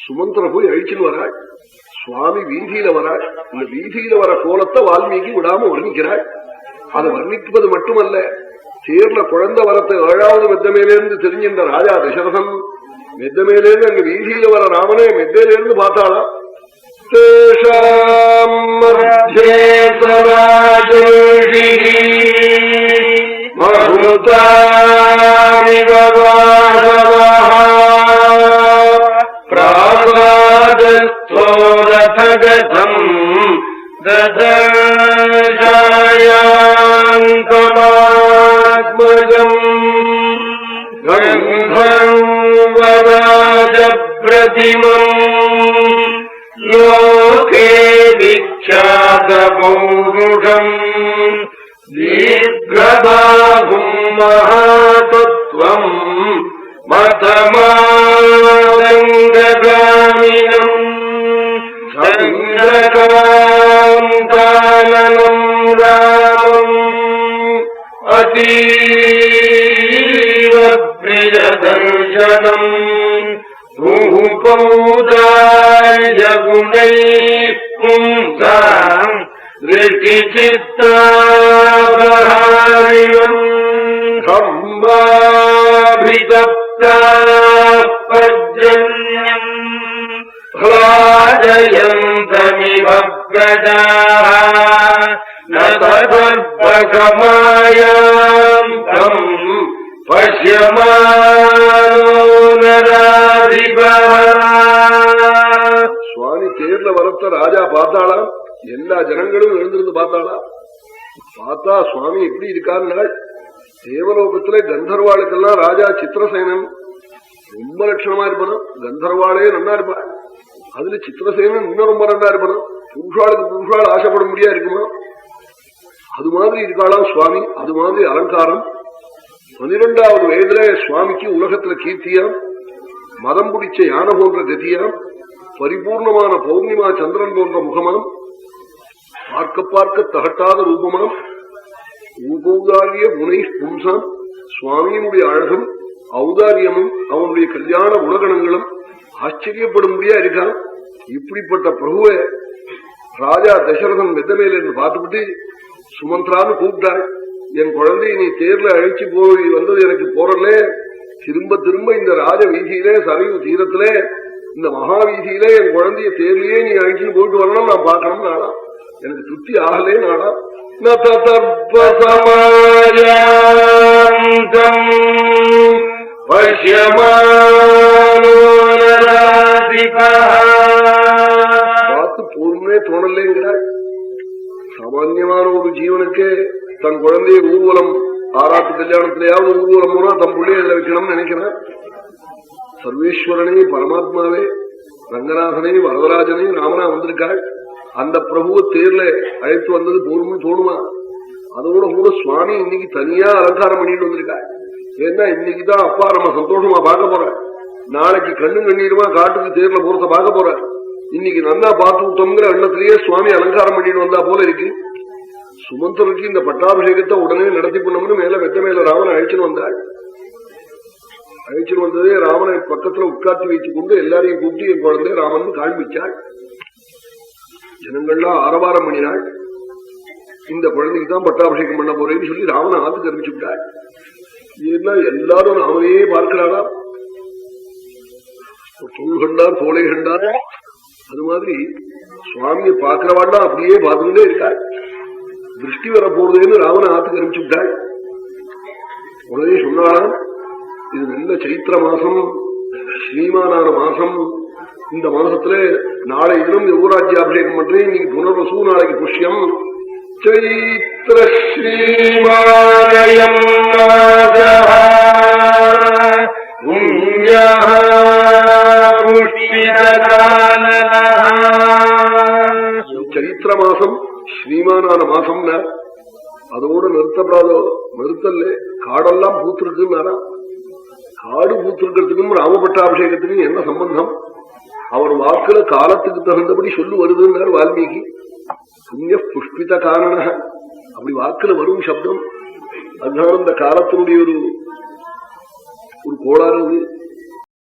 சுமந்திர போய் அழிச்சுன்னு வராள். சுவாமி வீதியில வராள். இந்த வீதியில வர கோலத்தை வால்மீகி விடாம வர்ணிக்கிறாள். அதை வர்ணிப்பது மட்டுமல்ல, தேர்ல குழந்தை வரத்தை 7வது மெத்த மேலேருந்து தெரிஞ்சின்ற ராஜா தசரதன் மெத்த மேலேருந்து அங்க வீதியில வர ராமனே மெத்தையிலிருந்து பார்த்தாளா. லோகே விக்யாத பௌருஷம் தீர்க்கபாஹும் மஹாதத்வம் மதமாதங்ககாமினம் சந்திரகாந்தானனம் ராமம் அதீவ பிரியதர்சனம் ரூபௌதார்யகுணைः பும்சாம் ரிஷிசித்தாபஹாரியம் ஹம்பாபிதப்தாः பர்ஜன்யம் ह्लादयन्तमिव प्रजाः न तदर्पसमायान्तम् பஷ்யமானோ நராதிபஹ. சுவாமி தேர்ல வரத்த ராஜா பார்த்தாளாம். எல்லா ஜனங்களும் எழுந்திருந்து பார்த்தாளா. பார்த்தா சுவாமி எப்படி இருக்காருனாள். தேவலோகத்துல கந்தர்வாளுக்கெல்லாம் ராஜா சித்திரசேனன் ரொம்ப லட்சணமா இருப்பனும். கந்தர்வாளே நல்லா இருப்பா. அதுல சித்திரசேனன் இன்னும் ரொம்ப நல்லா இருப்பனும். புருஷாளுக்கு புருஷாள் ஆசைப்பட முடியா இருக்குமா, அது மாதிரி இருக்காளாம் சுவாமி. அது மாதிரி அலங்காரம். 12வது வயதுல சுவாமிக்கு உலகத்துல கீர்த்தியாம், மதம் பிடிச்ச யானை போன்ற கதியாம், பரிபூர்ணமான பௌர்ணிமா சந்திரன் போன்ற முகமாம், பார்க்க பார்க்க தகட்டாத ரூபமாம், ஊபௌதாரிய குணை பும்சாம். சுவாமியினுடைய அழகும் ஔதாரியமும் அவனுடைய கல்யாண குணகணங்களும் ஆச்சரியப்படும்படியா இருக்கான். இப்படிப்பட்ட பிரபுவை ராஜா தசரதன் மெத்தமேல என்று பார்த்துவிட்டு சுமந்திரான்னு கூப்பிட்டாள். என் குழந்தைய நீ தேர்ல அழைச்சு போய் வந்தது எனக்கு போறல. திரும்ப திரும்ப இந்த ராஜ வீதியிலே சரையு தீரத்திலே இந்த மகா வீதியிலே என் குழந்தைய தேர்லயே நீ அழைச்சு போயிட்டு வரணும், நான் பார்க்கணும் நாடா. எனக்கு திருப்தி ஆகலே நாடா. பார்த்து போருமே தோணலேங்கிறாள். சாமான்யமான ஒரு ஜீவனுக்கு தன் குழந்தைய ஊர்வலம் ஆராட்டு கல்யாணத்திலேயாவது ஊர்வலம் போனா தன் பிள்ளைய இதுல வைக்கணும்னு நினைக்கிறேன். சர்வேஸ்வரனே பரமாத்மாவே ரங்கநாதனே வரதராஜனே ராமனா வந்திருக்காள். அந்த பிரபுவ தேர்ல அழைத்து வந்தது போரும்னு தோணுமா? அதோட கூட சுவாமி இன்னைக்கு தனியா அலங்காரம் பண்ணிட்டு வந்திருக்காள். ஏன்னா இன்னைக்குதான் அப்பா நம்ம சந்தோஷமா பார்க்க போற. நாளைக்கு கண்ணு கண்ணீருமா காட்டுக்கு தேர்ல போறத பார்க்க போற. இன்னைக்கு நல்லா பார்த்து விட்டோம்ங்கிற எண்ணத்திலேயே சுவாமி அலங்காரம் பண்ணிட்டு வந்தா போல இருக்கு. சுமந்தருக்கு இந்த பட்டாபிஷேகத்தை உடனே நடத்தி பண்ணணும்னு மேல மெத்த மேல ராமனை அழைச்சுன்னு வந்தாள். அழைச்சுன்னு வந்ததே ராமனை பக்கத்துல உட்கார்த்தி வைத்துக் கொண்டு எல்லாரையும் கூப்பிட்டு என் குழந்தை ராமன் காண்பிச்சாள். ஜனங்கள்லாம் ஆரவாரம் பண்ணினாள். இந்த குழந்தைக்கு தான் பட்டாபிஷேகம் பண்ண போறேன்னு சொல்லி ராமனை ஆத்துக்கு அறிவிச்சு விட்டாள். ஏன்னா எல்லாரும் ராமனையே பார்க்கிறாளா. தோல் கண்டார் தோலை கண்டார். அது மாதிரி சுவாமியை பார்க்கிறவாள்லாம் அப்படியே பார்த்துக்கிட்டே இருக்காள். திருஷ்டி வர போறதுன்னு ராவண ஆத்துக்கு அறிவிச்சு விட்டாள். உடனே சொன்னாலும் இது நல்ல சைத்திர மாசம், ஸ்ரீமானான மாசம். இந்த மாசத்துல நாளை தினம் யுவராஜ்யாபிஷேகம் பண்றேன். இன்னைக்கு புனர்வசு, நாளைக்கு புஷ்யம். சைத்திர ஸ்ரீமாலயம் சைத்திர மாசம் ஸ்ரீமானான மாசம்னா அதோட நிறுத்தப்படாதோ. நிறுத்தல்ல, காடெல்லாம் பூத்திருக்குன்னாரா. காடு பூத்திருக்கிறதுக்கும் ராமபட்டாபிஷேகத்துக்கும் என்ன சம்பந்தம்? அவர் வாக்குல காலத்துக்கு தகுந்தபடி சொல்லு வருதுன்னார் வால்மீகி. புண்ணிய புஷ்பித காரண அப்படி வாக்குல வரும் சப்தம். அதனால இந்த காலத்தினுடைய ஒரு கோளாறு